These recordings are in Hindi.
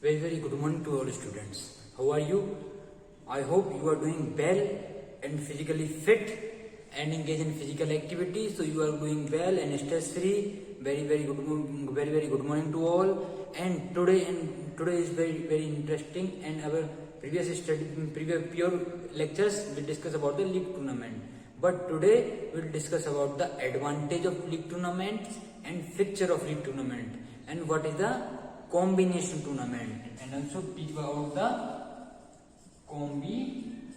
Very good morning to all students. How are you? I hope you are doing well and physically fit and engage in physical activity. So you are doing well and stress free. Very good morning to all. And today is very interesting. And our previous pure lectures will discuss about the league tournament. But today we will discuss about the advantage of league tournaments and fixture of league tournament and what is the combination tournament, and also teach about the combination.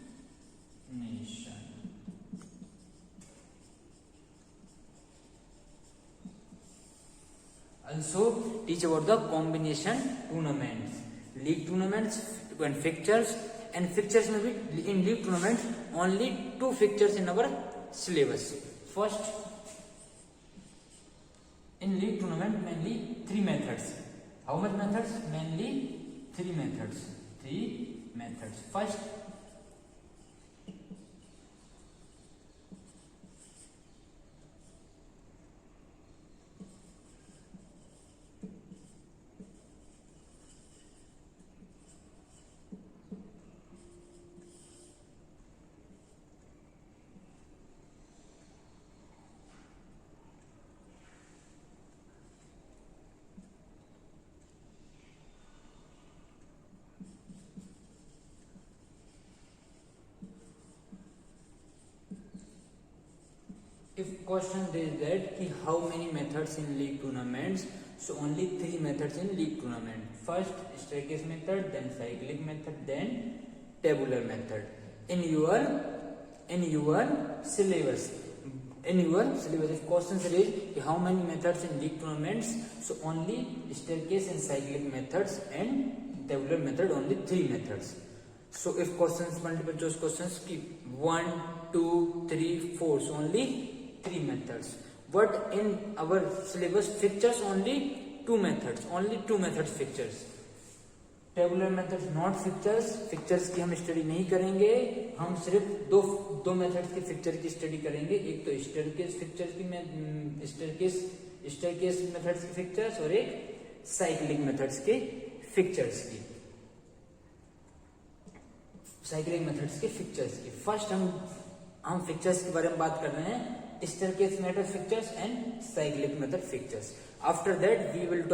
Also teach about the combination tournaments, league tournaments and fixtures. And fixtures may be in league tournaments only 2 fixtures in our syllabus. First, in league tournament mainly 3 methods. How much methods? Mainly 3 methods. 3 methods. First, if question is that how many methods in league tournaments, so only 3 methods in league tournament. First, staircase method, then cyclic method, then tabular method. In your syllabus, if question is how many methods in league tournaments, so only staircase and cyclic methods, and tabular method only 3 methods. So if questions multiple choice questions keep 1, 2, 3, 4, so only 3 methods. But in our syllabus fixtures only 2 methods, fixtures. Tabular methods not fixtures की हम स्टडी नहीं करेंगे, हम सिर्फ दो मेथड्स के फिक्चर की स्टडी करेंगे. एक तो स्टेयरकेस फिक्चर्स की स्टेयरकेस मेथड्स की फिक्चर्स और एक साइक्लिक मेथड्स के फिक्चर्स की. साइक्लिक मेथड्स के फिक्चर्स की फर्स्ट हम फिक्चर्स के बारे में बात कर रहे हैं. Staircase method fixtures and cyclic method fixtures. After that, we will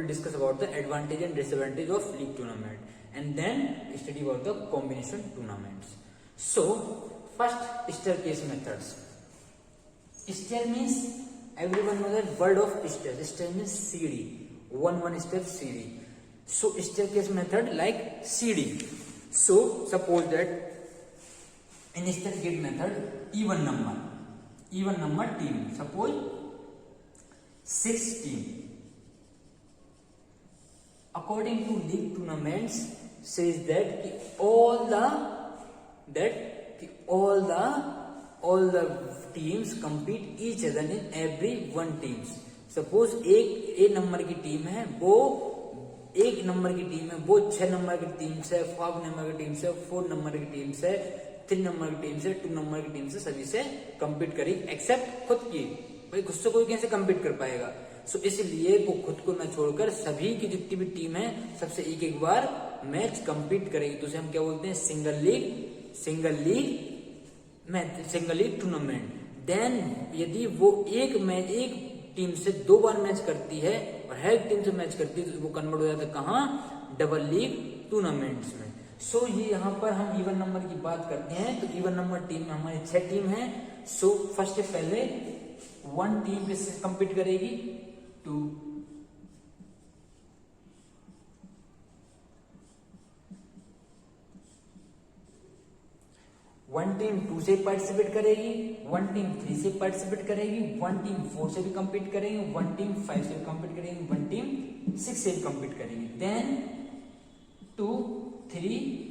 discuss about the advantage and disadvantage of league tournament, and then study about the combination tournaments. So, first staircase methods. Stair means everyone knows the word of stair. Stair means CD. One step CD. So, staircase method like CD. So, suppose that in staircase method, even number team, suppose 6 team. According to league tournaments says that all the teams compete each other in every one teams. Suppose एक नंबर की टीम है, वो 6 नंबर की टीम से, 5 नंबर की टीम से, 4 नंबर की टीम से, 3 नंबर की टीम से, 2 नंबर की टीम से सभी से कंपीट करी एक्सेप्ट खुद की. भाई खुद से कोई कैसे कंपीट कर पाएगा. सो इसलिए वो खुद को न छोड़कर सभी की जितनी भी टीम है सबसे एक बार मैच कंपीट करेगी. तो उसे हम क्या बोलते हैं? Single league tournament. देन यदि वो एक टीम से 2 बार मैच करती है और हर टीम से मैच करती है तो वो कन्वर्ट हो जाता है कहाँ? डबल लीग टूर्नामेंट्स में. सो ये यहाँ पर हम इवन नंबर की बात करते हैं. तो इवन नंबर टीम में हमारी 6 टीम है. सो फर्स्ट पहले 1 टीम से कंपीट करेगी. 2 1 टीम 2 से पार्टिसिपेट करेगी, 1 टीम 3 से पार्टिसिपेट करेगी, 1 टीम 4 से भी कंपीट करेगी, 1 टीम 5 से भी कंपीट करेगी, 1 टीम 6 से भी कंपीट करेगी. देन 2, 3,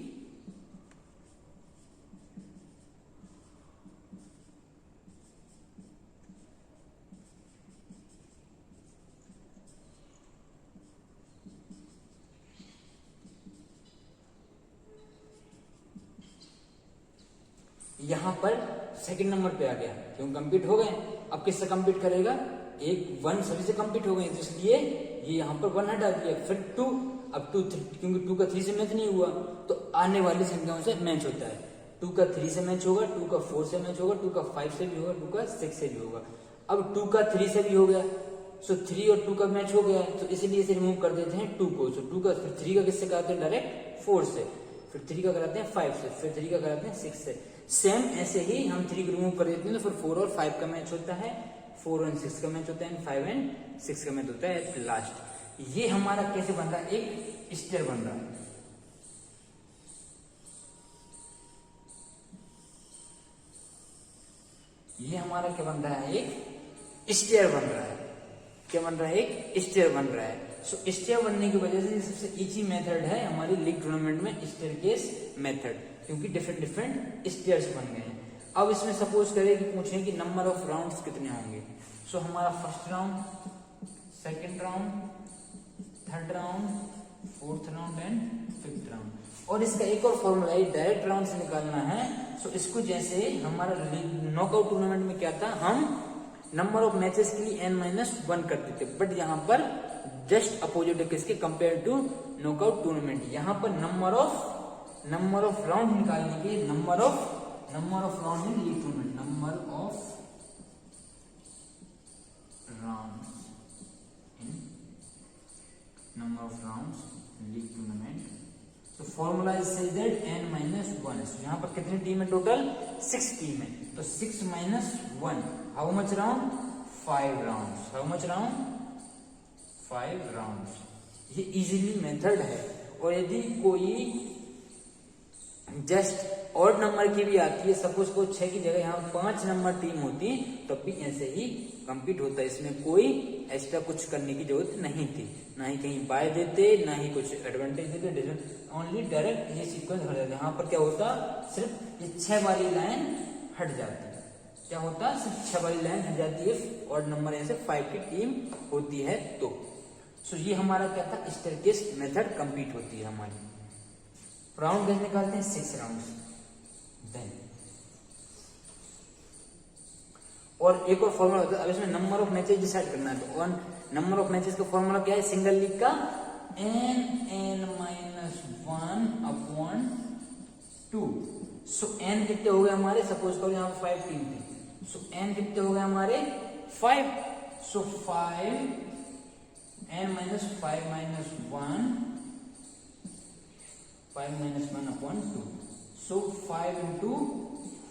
यहां पर सेकंड नंबर पे आ गया क्यों? कंपीट हो गए. अब किससे कंपीट करेगा? 1 सभी से कंपीट हो गए, इसलिए ये यहाँ पर 1 हटा दिया. फिर 2 अब 2 क्योंकि 2 का 3 से मैच नहीं हुआ तो आने वाली संख्याओं से मैच होता है। 2 का 3 से मैच होगा, 2 का 4 से मैच होगा, 2 का 5 से भी होगा, 2 का 6 से भी होगा। अब 2 का 3 से भी हो गया, सो 3 और 2 का मैच हो गया, तो इसलिए इसे रिमूव कर देते हैं 2 को। सो 2 का फिर 3 का किससे कराते हैं डायरेक्ट 4 से, फिर 3 का कराते हैं 5 से, फिर 3 का कराते हैं 6 से। सेम ऐसे ही हम 3 को रिमूव कर देते हैं तो फिर 4 और 5 का मैच होता है, 4 और 6 का मैच होता है, 5 एंड 6 का मैच होता है लास्ट। ये हमारा कैसे बन रहा है, एक स्टेयर बन रहा है। ये हमारा क्या बन रहा है, एक स्टेयर बन रहा है। क्या बन रहा है, एक स्टेयर बन रहा है। सो स्टेयर बनने की वजह से सबसे इजी मेथड है हमारी लीग टूर्नामेंट में स्टेयरकेस मेथड, क्योंकि डिफरेंट डिफरेंट स्टेयर्स बन गए हैं। अब इसमें सपोज करें कि पूछें कि नंबर ऑफ राउंड्स कितने होंगे। सो हमारा first round, second round, third round, fourth round and fifth round. और इसका एक और फॉर्मूला है, डायरेक्ट राउंड से निकालना है। सो इसको जैसे हमारा नॉकआउट टूर्नामेंट में क्या था, हम नंबर ऑफ मैचेस के लिए n-1 करते थे, बट यहाँ पर जस्ट अपोजिट है किसके कंपेयर टू नॉकआउट टूर्नामेंट। यहाँ पर नंबर ऑफ राउंड निकालने के number of round in league tournament, number of rounds league tournament. तो formula is says that n-1। यहाँ पर कितनी टीम है टोटल, 6 टीम है, तो 6 - 1 how much round, 5 rounds. How much round, 5 rounds. ये इजीली मेथड है। और यदि कोई जस्ट ऑड नंबर की भी आती है, सपोज को 6 की जगह यहाँ 5 नंबर टीम होती, तब भी ऐसे ही कंप्लीट होता है। इसमें कोई एक्स्ट्रा कुछ करने की जरूरत नहीं थी, ना ही कहीं बाय देते, ना ही कुछ एडवांटेज देते, ओनली डायरेक्ट ये सीक्वेंस हट जाता है। यहाँ पर क्या होता, सिर्फ ये 6 वाली लाइन हट जाती है। क्या होता, सिर्फ 6 वाली लाइन हट जाती है, ऑड नंबर ऐसे 5 की टीम होती है तो। सो ये हमारा क्या था, स्टेयरकेस मेथड कंप्लीट होती है हमारी। राउंड कैसे निकालते हैं, 6 राउंड। देन और एक और फॉर्मूला होता है, अब इसमें नंबर ऑफ मैचेस डिसाइड करना है। तो नंबर ऑफ मैचेस का फॉर्मूला क्या है, सिंगल लीग का n-1/2। सो n कितने हो गए हमारे, सपोज करो यहाँ 5 टीम थी, सो n कितने हो गए हमारे 5। सो 5 n-5 - 1 5 - 1/2। So 5 into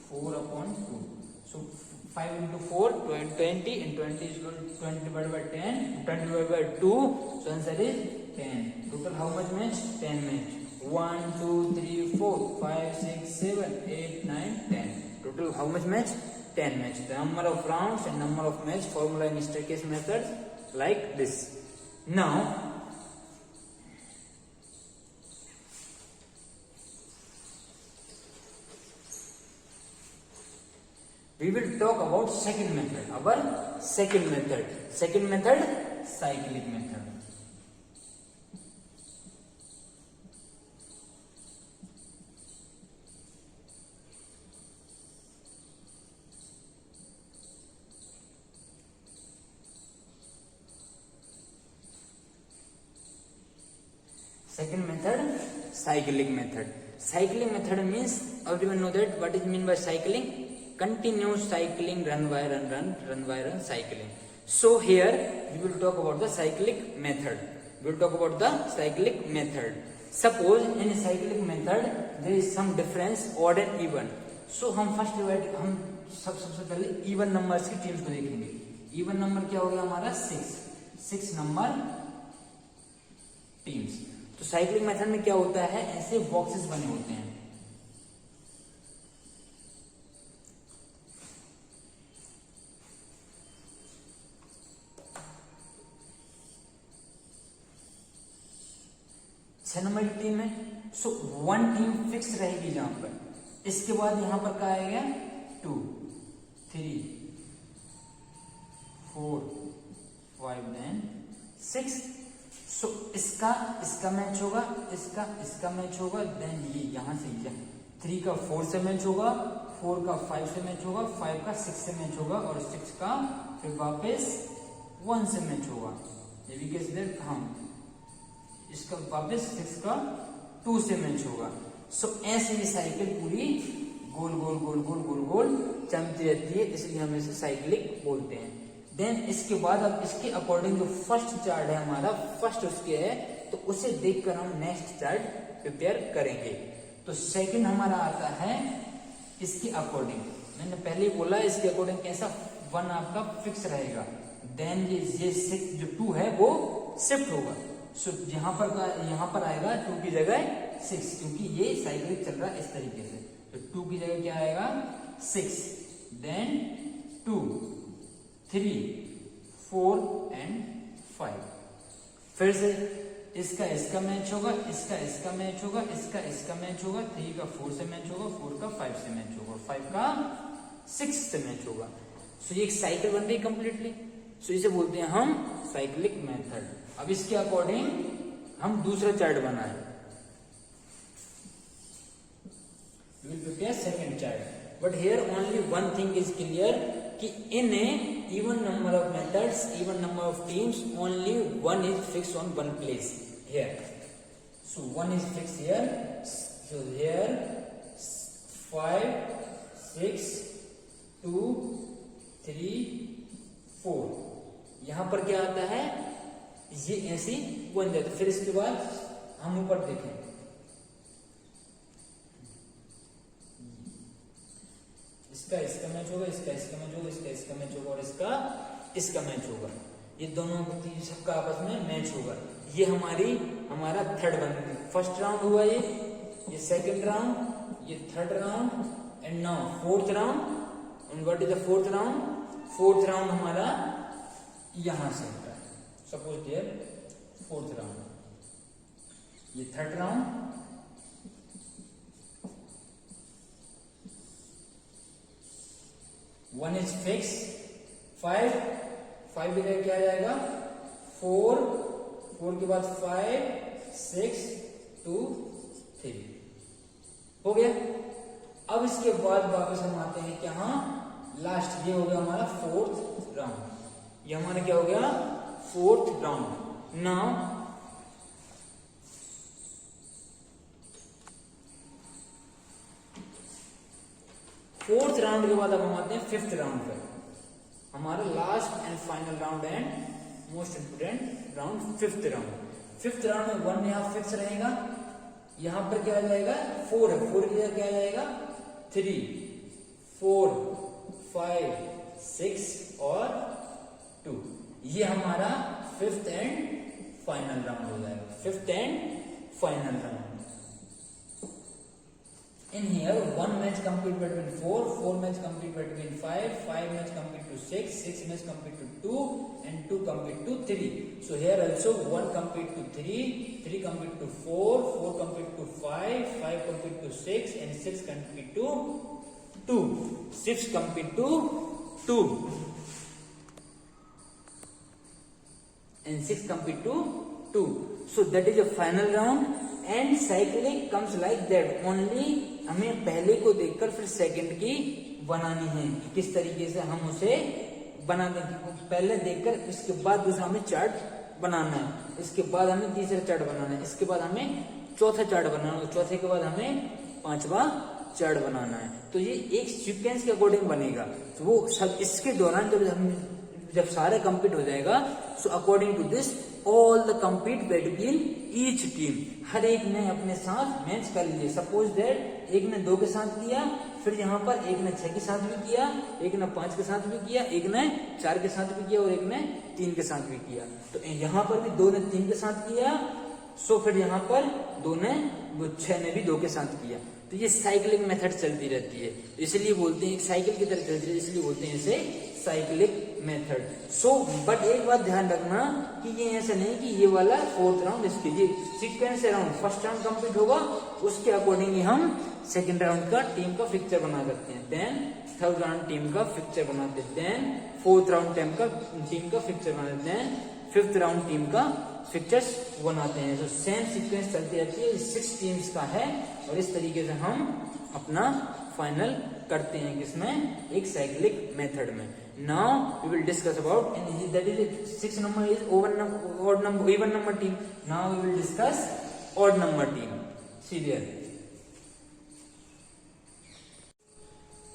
4/2। So 5 into 4 20, and 20 is equal to 20 divided by 10, 20 divided by 2, so answer is 10. Total how much match, 10 match, 1 2 3 4 5 6 7 8 9 10. Total how much match, 10 match. The number of rounds and number of match formula in staircase method like this. Now we will talk about second method. Our second method cyclic method. Second method, cyclic method. Cyclic method means everyone know that what is mean by cycling. Continuous cycling, run by run cycling. So here we will talk about the cyclic method. We will talk about the cyclic method. Suppose in cyclic method there is some difference odd and even. So हम सबसे पहले even numbers की टीम्स को देखेंगे. Even number क्या हो गया हमारा 6 नंबर टीम्स. तो साइक्लिक मेथड में क्या होता है, ऐसे बॉक्सेस बने होते हैं. छह नंबर की टीम है, सो 1 टीम फिक्स रहेगी जहां पर. इसके बाद यहां पर क्या आएगा 2 3 4 5 देन 6. सो इसका मैच होगा, इसका मैच होगा, देन ये यहां से 3 का 4 से मैच होगा, 4 का 5 से मैच होगा, 5 का 6 से मैच होगा और 6 का फिर वापस 1 से मैच होगा. ये भी कैसे हम इसका वापस 6 का 2 से मैच होगा। सो ऐसे ये साइकिल पूरी गोल गोल गोल गोल गोल गोल चलती रहती है, इसलिए हम इसे साइक्लिक बोलते हैं। देन इसके बाद अब इसके अकॉर्डिंग जो फर्स्ट चार्ट है हमारा, फर्स्ट उसके है, तो उसे देखकर हम नेक्स्ट चार्ट प्रिपेयर करेंगे। तो सेकंड हमारा आता है इसके अकॉर्डिंग, मैंने पहले ही बोला इसके अकॉर्डिंग कैसा, 1 आपका फिक्स रहेगा, देन ये 6 जो 2 है वो शिफ्ट होगा। सो यहाँ पर आएगा 2 की जगह 6, क्योंकि ये साइक्लिक चल रहा है इस तरीके से। तो 2 की जगह क्या आएगा 6, देन 2, 3, 4 एंड 5। फिर से इसका मैच होगा, इसका मैच होगा, इसका मैच होगा, 3 का 4 से मैच होगा, 4 का 5 से मैच होगा, 5 का 6 से मैच होगा। सो ये एक साइकिल बन रही कंप्लीटली। सो इसे बोलते हैं हम साइक्लिक मेथड। अब इसके अकॉर्डिंग हम दूसरा चार्ट बनाए, we will prepare second chart, but here only one thing is clear कि in a even number of methods, even number of teams, only one is fixed on one place here. So one is fixed here. So here 5, 6, 2, 3, 4. यहाँ पर क्या आता है, ये ऐसी बन जाता है। फिर इसके बाद हम ऊपर देखें, इसका मैच होगा, इसका मैच होगा, इसका मैच होगा, और इसका मैच होगा। ये दोनों सबका आपस में मैच होगा। ये हमारा थर्ड बन, फर्स्ट राउंड हुआ, ये सेकंड राउंड, ये third round, and now fourth round. And what is the fourth round? Fourth round हमारा यहां से होता है, सपोज देयर फोर्थ राउंड, ये third round, one is fix, 5 की जगह क्या आ जाएगा 4 के बाद 5, 6, 2, 3 हो गया। अब इसके बाद वापस हम आते हैं क्या, लास्ट, ये हो गया हमारा फोर्थ राउंड, ये हमारा क्या हो गया fourth round. Now fourth round के बाद अब हम आते हैं फिफ्थ राउंड पर, हमारा last and final round and most important round, fifth round. Fifth round में 1 यहां फिक्स रहेगा, यहां पर क्या आ जाएगा 4 है, 4 की जगह क्या आ जाएगा 3, 4, 5, 6 और 2। ये हमारा फिफ्थ एंड फाइनल राउंड हो जाएगा, fifth and final round. In here, 1 match complete between 4 match complete between 5 match complete to 6 match complete to 2, and 2 complete to 3. So here also 1 complete to 3 complete to 4 complete to 5 complete to 6, and 6 complete to 2. 6 complete to 2, and 6 complete to 2. So that is a final round. And cyclic comes like that, only हमें पहले को देखकर फिर सेकंड की बनानी है कि किस तरीके से हम उसे बनाते हैं। पहले देखकर इसके बाद दूसरा हमें चार्ट बनाना है, इसके बाद हमें तीसरा चार्ट बनाना है, इसके बाद हमें चौथा चार्ट बनाना है, चौथे के बाद हमें 5वां चार्ट बनाना है। तो ये एक सीक्वेंस के अकॉर्डिंग बनेगा। तो वो सब इसके दौरान जब सारे कंप्लीट हो जाएगा, so according to this all the complete between each team, हर एक ने अपने साथ मैच कर लिए। सपोज दैट एक ने 2 के साथ किया, फिर यहाँ पर एक ने 6 के साथ भी किया, एक ने 5 के साथ भी किया, एक ने 4 के साथ भी किया, और एक ने 3 के साथ भी किया। तो यहाँ पर भी 2 ने 3 के साथ किया, सो फिर यहाँ पर 6 ने भी 2 के साथ किया। तो ये साइक्लिक मेथड चलती रहती है, इसलिए बोलते हैं साइकिल की तरह चलती है, इसलिए बोलते हैं इसे साइक्लिक मेथड। सो बट एक बात ध्यान रखना कि ये ऐसा नहीं कि ये वाला फोर्थ राउंड इसके, ये sequence round, first round complete होगा उसके अकॉर्डिंग ही हम सेकंड राउंड का टीम का फिक्चर बना सकते हैं, देन थर्ड राउंड टीम का फिक्चर बनाते हैं, देन फोर्थ राउंड टीम का फिक्चर बनाते हैं, फिफ्थ राउंड टीम का फिक्चर्स बनाते हैं। तो सेम सीक्वेंस चलती रहती है, 6 टीम्स का है, और इस तरीके से हम अपना फाइनल करते हैं किसमें, एक साइक्लिक मेथड में। Now we will discuss about, and that is 6 number is odd number, even number team. Now we will discuss odd number team. See there.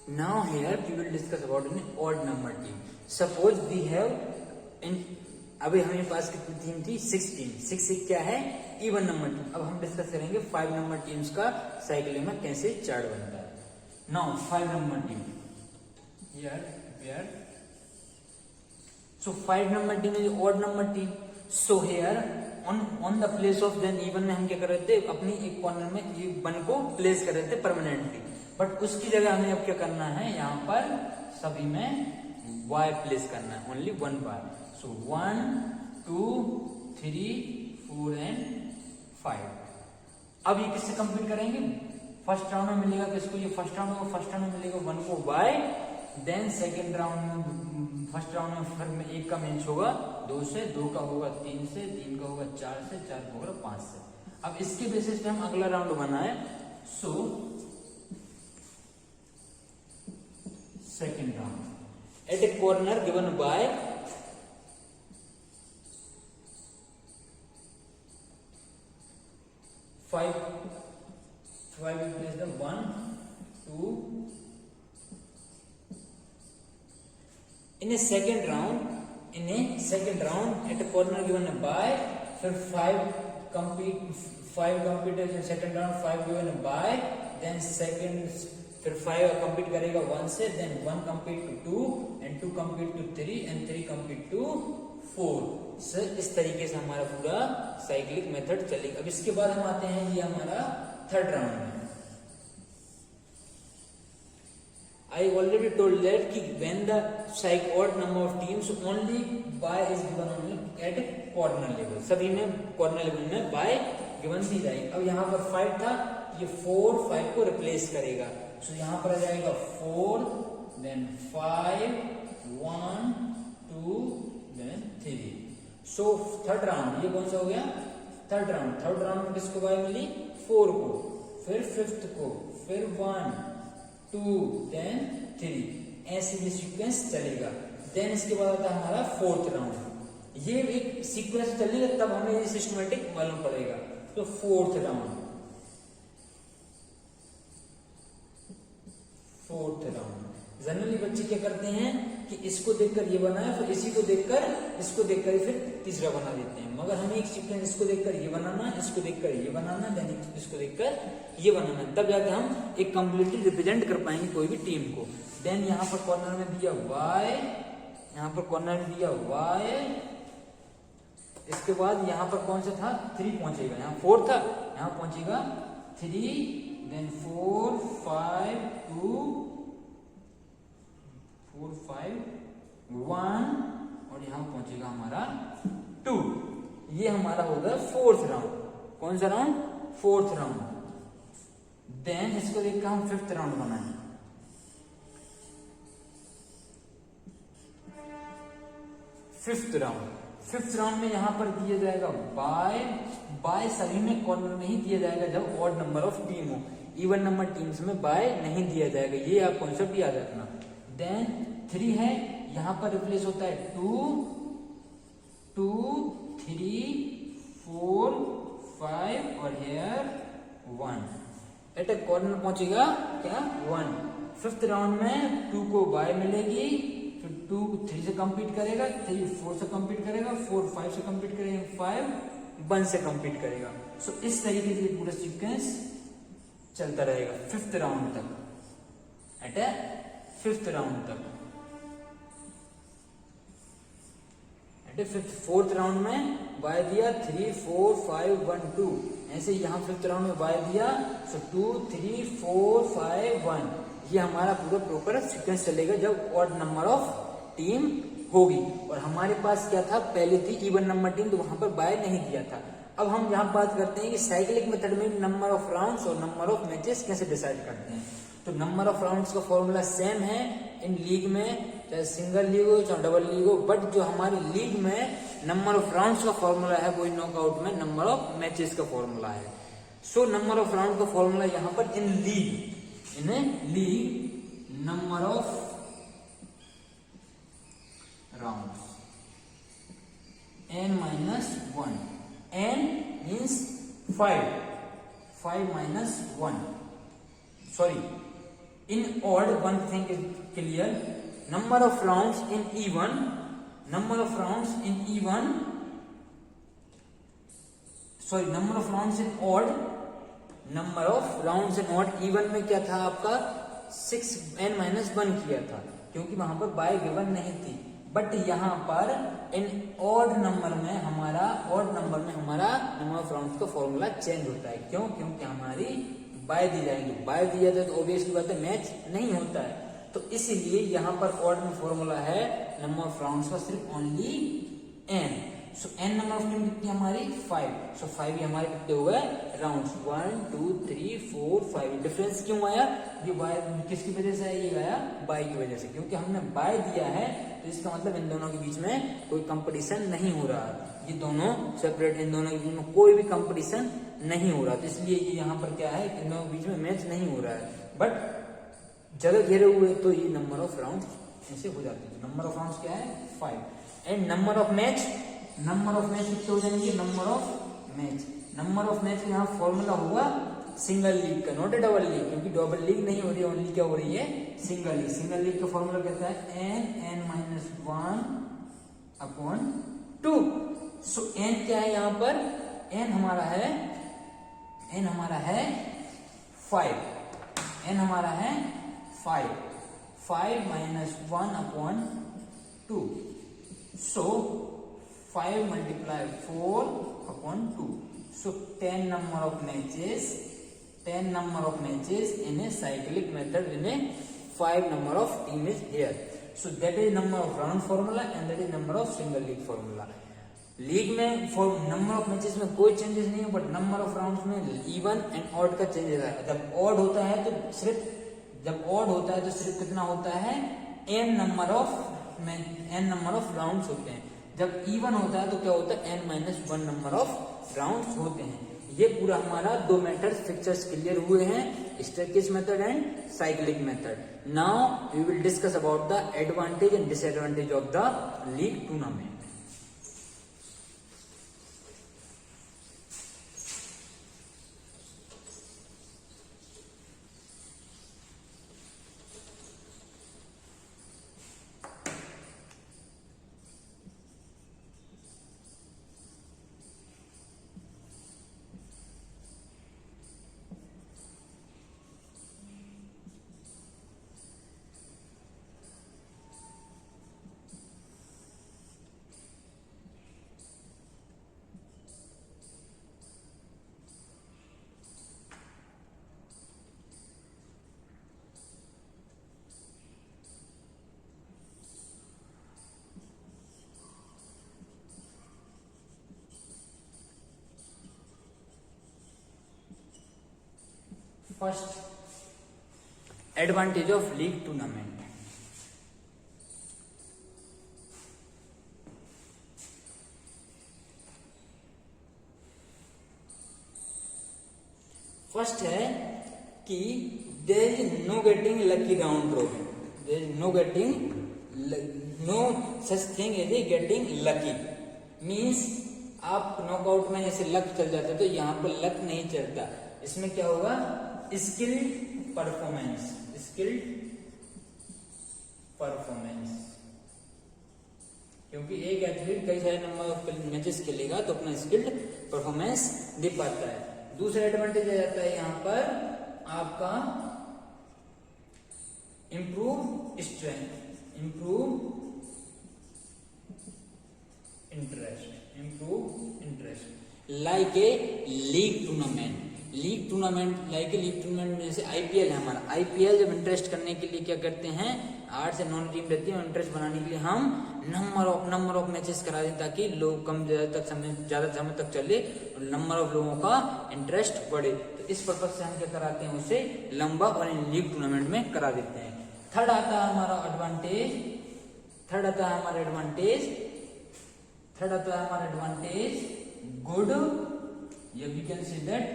Now here we will discuss about an odd number team. Suppose we have in, अभी हमारे पास कितनी टीम थी? 6 टीम. 6 से क्या है? Even number team. अब हम डिस्कस करेंगे 5 नंबर टीम्स का साइकिलिंग में कैसे चार्ट बनता है. Now 5 number team. Here. So 5 number team is odd number team. So here on the place of then even में हम क्या कर रहे थे? अपनी एक कॉर्नर में एक वन को प्लेस कर रहे थे परमानेंटली. बट उसकी जगह हमें अब क्या करना है? यहाँ पर सभी में y प्लेस करना है. Only 1 y. So 1, 2, 3, 4 and 5. अब ये किससे कंप्लीट करेंगे? फर्स्ट राउंड में मिलेगा किसको? ये फर्स्ट राउंड में मिलेगा 1 को y. देन सेकेंड राउंड में, फर्स्ट राउंड में फिर में 1 का मैच होगा 2 से, 2 का होगा 3 से, 3 का होगा 4 से, 4 का होगा 5 से. अब इसके बेसिस पे हम अगला राउंड बनाए. So second round at a corner given by 5 will place them 1, 2. In a second round, at a corner given by, फिर 5 compete in second round, 5 given by, then second, फिर 5 compete करेगा 1 से, then 1 compete to 2, and 2 compete to 3, and 3 compete to 4. Sir इस तरीके से हमारा पूरा साइक्लिक मेथड चलेगा. अब इसके बाद हम आते हैं ये हमारा थर्ड राउंड में. I already told that कि when the odd number of teams only by is given only at corner level. सभी में corner level में by given दी जाएगी. अब यहाँ पर 5 था, ये 4 5 को रिप्लेस करेगा. So यहाँ पर आ जाएगा 4, then 5, 1, 2, then 3. So third round ये कौन सा हो गया? थर्ड राउंड में किसको y मिली? 4 को, फिर 5th को, फिर 1, 2, then 3. ऐसे ये सीक्वेंस चलेगा. देन इसके बाद आता है हमारा फोर्थ राउंड. ये एक सीक्वेंस चलेगा तब हमें ये सिस्टमेटिक मालूम पड़ेगा. तो फोर्थ राउंड जनरली बच्चे क्या करते हैं कि इसको देखकर ये बनाया, फिर इसी को देखकर इसको देखकर फिर तीसरा बना देते हैं. मगर हमें एक सीक्वेंस इसको देखकर ये बनाना, इसको देखकर ये बनाना, देन इसको देखकर ये बनाना, तब जाकर हम एक कंप्लीटली रिप्रेजेंट कर पाएंगे कोई भी टीम को. देन यहाँ पर कॉर्नर में दिया y, यहाँ पर कॉर्नर में दिया y. इसके बाद यहाँ पर कौन सा था? 3 पहुंचेगा. यहाँ 4 था, यहाँ पहुंचेगा 3, देन 4, 5, 2, 4, 5, 1 और यहाँ पहुंचेगा हमारा 2. ये हमारा होगा फोर्थ राउंड. कौन सा राउंड? Fourth round. देन इसको देखकर हम फिफ्थ राउंड बनाएंगे. फिफ्थ राउंड में यहां पर दिया जाएगा बाय सभी में कॉर्नर नहीं दिया जाएगा जब ऑड नंबर ऑफ टीम हो. इवन नंबर टीम्स में बाय नहीं दिया जाएगा. ये आप कॉन्सेप्ट याद रखना. देन 3 है, यहां पर रिप्लेस होता है 2, 3, 4, 5 और हेयर 1. एट ए कॉर्नर पहुंचेगा क्या? 1. फिफ्थ राउंड में 2 को बाय मिलेगी, फिर 2 3 से कंपीट करेगा, 3 4 से कंपीट करेगा, 4 5 से कंपीट करेगा, 5 1 से कंपीट करेगा. सो इस तरीके से पूरा सीक्वेंस चलता रहेगा फिफ्थ राउंड तक. एट ए फिफ्थ राउंड तक. फोर्थ राउंड में बाय दिया 3 4 5 1 2. ऐसे यहाँ फिफ्थ राउंड में बाय दिया, सो 2 3 4 5 1. ये हमारा पूरा प्रॉपर सीक्वेंस चलेगा जब ऑड नंबर ऑफ टीम होगी. और हमारे पास क्या था? पहले थी इवन नंबर टीम, तो वहां पर बाय नहीं दिया था. अब हम यहाँ बात करते हैं कि साइक्लिक मेथड में नंबर ऑफ राउंड्स और नंबर ऑफ मैचेस कैसे डिसाइड करते हैं. तो नंबर ऑफ राउंड्स का फॉर्मूला सेम है इन लीग में, चाहे सिंगल लीग हो चाहे डबल लीग हो. बट जो हमारी लीग में नंबर ऑफ राउंड्स का फॉर्मूला है वही नॉकआउट में नंबर ऑफ मैचेस का फॉर्मूला है. सो नंबर ऑफ राउंड का फॉर्मूला यहाँ पर इन league number of rounds. n minus 1. n means 5. 5 minus 1. Sorry. In odd, one thing is clear. Number of rounds in even. Number of rounds in even. Sorry, number of rounds in odd. Number of rounds in odd. Even में क्या था आपका 6n minus 1 किया था, क्योंकि वहां पर बाय गिवन नहीं थी. बट यहाँ पर इन ऑड नंबर में हमारा नंबर ऑफ राउंड्स का फॉर्मूला चेंज होता है. क्यों? क्योंकि हमारी बाय दी जाएंगी. बाय दिया जाए तो ऑब्वियसली बात है मैच नहीं होता है. तो इसीलिए यहाँ पर ऑड में फॉर्मूला है नंबर ऑफ राउंड्स का सिर्फ only n. So n number of team कितनी हमारी 5. सो 5 ये हमारे कितने हुए राउंड्स 1 2 3 4 5. डिफरेंस क्यों आया? ये बाय किसकी वजह से ये आया? बाय की वजह से. क्योंकि हमने बाय दिया है तो इसका मतलब इन दोनों के बीच में कोई कंपटीशन नहीं हो रहा. ये दोनों सेपरेट, इन दोनों के बीच में कोई भी कंपटीशन नहीं हो रहा. तो इसलिए ये यहाँ पर क्या है, इन दोनों के बीच में मैच नहीं हो रहा है. बट जगह घेरे हुए तो ये नंबर ऑफ राउंड ऐसे हो जाते हैं. नंबर ऑफ राउंड क्या है 5. एंड नंबर ऑफ मैच कितने हो जाएंगे? नंबर ऑफ मैच यहाँ फॉर्मूला होगा सिंगल लीग का, नॉट ए डबल लीग, क्योंकि डबल लीग नहीं हो रही है, ओनली क्या हो रही है सिंगल लीग. सिंगल लीग का फॉर्मूला कहता है n minus 1 upon 2. सो n क्या है यहाँ पर? n हमारा है 5. n हमारा है 5 minus 1 upon 2. So 5 multiply 4 upon 2. So 10 number of matches in a cyclic method in a 5 number of team is here. So that is number of round formula and that is number of single league formula. League में नंबर ऑफ मैचेस में कोई चेंजेस नहीं है, बट नंबर ऑफ राउंड्स में इवन एंड ऑड का चेंजेस है. जब ऑड होता है तो सिर्फ कितना होता है? n नंबर ऑफ राउंड्स होते हैं. जब इवन होता है तो क्या होता है? n minus 1 number of rounds होते हैं. ये पूरा हमारा दो मेथड फिक्चर्स क्लियर हुए हैं, staircase method and cyclic method. Now we will discuss about the advantage and disadvantage of the league tournament. First, advantage of league tournament. First है कि there is no getting lucky round robin. There is no such thing as a getting lucky. Means आप नॉकआउट में जैसे लक चल जाता है तो यहाँ पर लक नहीं चलता. इसमें क्या होगा? Skilled performance. क्योंकि एक एथलीट कई सारे नंबर ऑफ मैचेस खेलेगा तो अपना स्किल्ड परफॉर्मेंस दे पाता है. दूसरा एडवांटेज आ जाता है यहाँ पर आपका improve strength, improve interest like a league tournament. League tournament में जैसे आईपीएल है हमारा. आईपीएल जब इंटरेस्ट करने के लिए क्या करते हैं, 8 से 9 टीम रहती है, इंटरेस्ट बनाने के लिए हम नंबर ऑफ मैचेस करा दें ताकि लोग ज्यादा समय तक चले और नंबर ऑफ लोगों का इंटरेस्ट बढ़े. तो इस पर्पज से हम क्या कराते हैं, उसे लंबा और लीग टूर्नामेंट में करा देते हैं. थर्ड आता है हमारा एडवांटेज गुड, या we can say that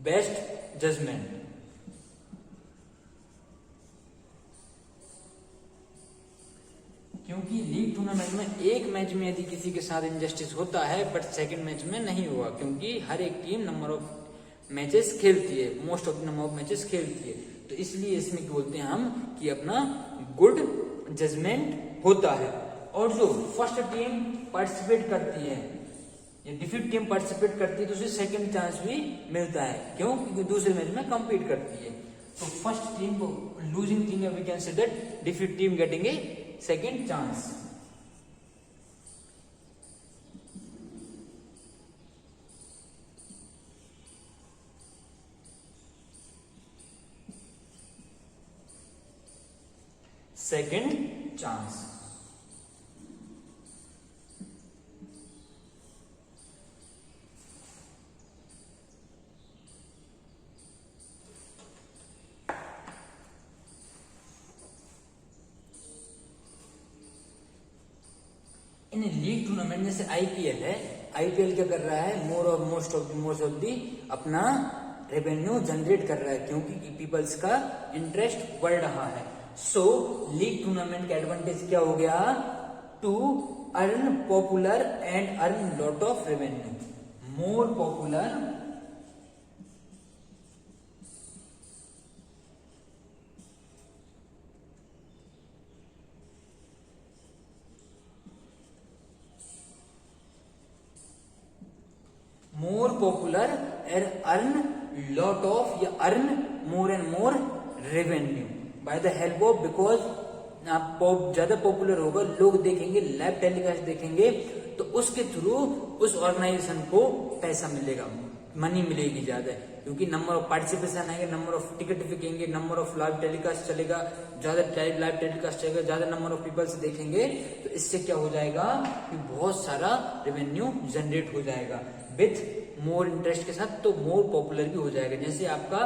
best judgement. क्योंकि क्योंकि लीग टूर्नामेंट में एक मैच में यदि किसी के साथ इनजस्टिस होता है बट सेकंड मैच में नहीं हुआ, क्योंकि हर एक टीम नंबर ऑफ मैचेस खेलती है, most of number of matches खेलती है, तो इसलिए इसमें बोलते हैं हम कि अपना गुड जजमेंट होता है। और जो फर्स्ट टीम पार्टिसिपेट करती है या डिफीट टीम पार्टिसिपेट करती है तो उसे सेकंड चांस भी मिलता है, क्यों? क्योंकि दूसरे मैच में कंपीट करती है। तो फर्स्ट टीम को losing team we can say that defeat team getting a second chance. Second chance. In league tournament जैसे आईपीएल है, आईपीएल क्या कर रहा है, मोस्ट ऑफ दी अपना रेवेन्यू जनरेट कर रहा है, क्योंकि पीपल्स का इंटरेस्ट बढ़ रहा है। सो लीग टूर्नामेंट का एडवांटेज क्या हो गया? To earn popular and earn lot of revenue. More popular and earn lot of या earn more and more revenue by the help of, because आप ज्यादा पॉपुलर होगा, लोग देखेंगे, लाइव टेलीकास्ट देखेंगे, तो उसके थ्रू उस ऑर्गेनाइजेशन को पैसा मिलेगा, मनी मिलेगी ज्यादा, क्योंकि नंबर ऑफ पार्टिसिपेशन आएंगे, नंबर ऑफ टिकट बिकेंगे, नंबर ऑफ लाइव टेलीकास्ट चलेगा, ज्यादा लाइव टेलीकास्ट चलेगा, ज्यादा नंबर ऑफ पीपल्स देखेंगे, तो इससे क्या हो जाएगा कि बहुत सारा रेवेन्यू जनरेट हो जाएगा विथ मोर इंटरेस्ट के साथ, तो मोर पॉपुलर भी हो जाएगा। जैसे आपका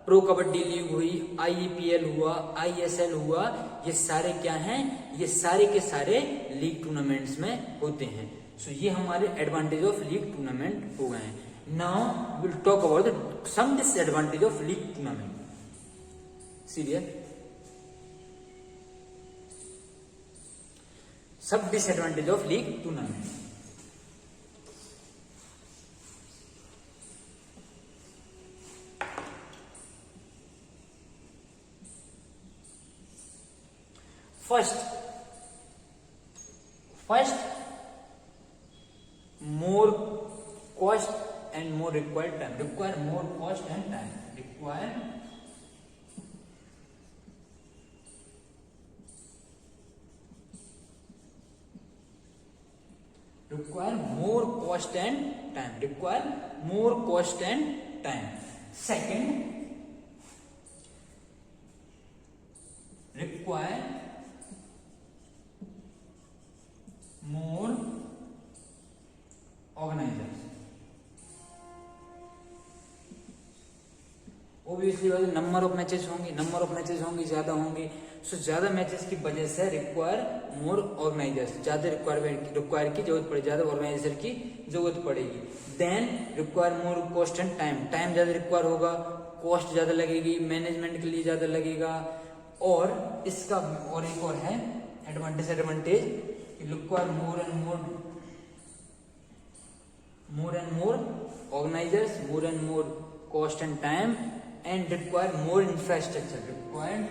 प्रो कबड्डी लीग हुई, आईईपीएल हुआ, आईएसएल हुआ, ये सारे क्या हैं? ये सारे के सारे लीग टूर्नामेंट्स में होते हैं। सो ये हमारे एडवांटेज ऑफ लीग टूर्नामेंट हो गए हैं। Now will talk about some disadvantage of league tournament. Serial सब disadvantage of league tournament. First, more cost and more required time. Require more cost and time. Require more cost and time. Require more cost and time. Second, require more organizers. Obviously number of matches होंगे, ज्यादा होंगे, सो ज्यादा मैचेस की वजह से रिक्वायर मोर ऑर्गेनाइजर्स, ज्यादा रिक्वायर की जरूरत पड़ेगी, ज्यादा ऑर्गेनाइजर की जरूरत पड़ेगी। Then require more cost and time ज्यादा रिक्वायर होगा, कॉस्ट ज्यादा लगेगी, मैनेजमेंट के लिए ज्यादा लगेगा। और इसका और एक और है advantage, require more and more organizers, more and more cost and time, and require more infrastructure. Required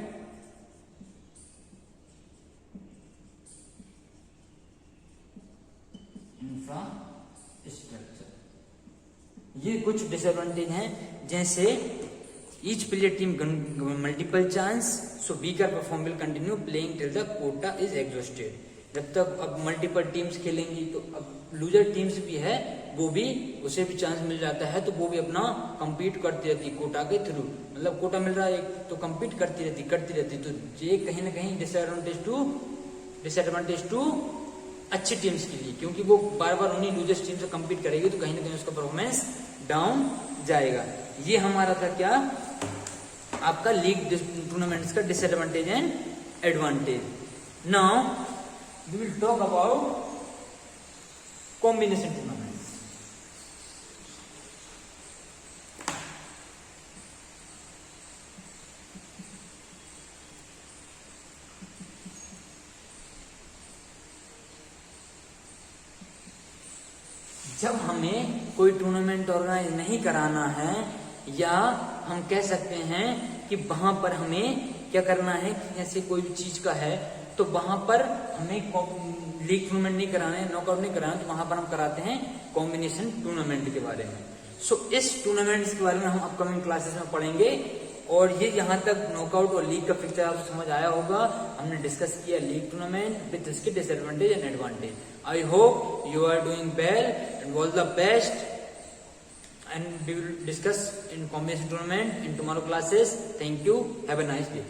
infrastructure. ये कुछ डिसएडवांटेज हैं, जैसे each player team multiple chance, so weaker perform will continue playing till the quota is exhausted. जब तक अब मल्टीपल टीम्स खेलेंगी तो अब लूजर टीम्स भी है, वो भी उसे भी चांस मिल जाता है, तो वो भी अपना compete करती रहती है कोटा के थ्रू, मतलब कोटा मिल रहा है तो compete करती रहती। तो ये कहीं ना कहीं डिसएडवांटेज टू अच्छी टीम्स के लिए, क्योंकि वो बार बार उन्हीं लूजर टीम से compete करेगी, तो कहीं ना कहीं उसका परफॉर्मेंस डाउन जाएगा। ये हमारा था क्या, आपका लीग टूर्नामेंट्स का disadvantage and advantage. Now we will talk about combination tournaments. जब हमें कोई टूर्नामेंट ऑर्गेनाइज नहीं कराना है, या हम कह सकते हैं कि वहां पर हमें क्या करना है, जैसे कोई भी चीज का है तो वहां पर हमें लीग टूर्नामेंट नहीं कराना है, नॉकआउट नहीं कराना है, तो वहां पर हम कराते हैं कॉम्बिनेशन टूर्नामेंट के बारे में। सो इस टूर्नामेंट्स के बारे में हम अपकमिंग क्लासेस में पढ़ेंगे। और ये यहाँ तक नॉकआउट और लीग का पिक्चर आपको समझ आया होगा। हमने डिस्कस किया लीग टूर्नामेंट विद इसके disadvantage and advantage. I hope you are doing well and all the best, and we will discuss in combination tournament in tomorrow classes. Thank you. Have a nice day.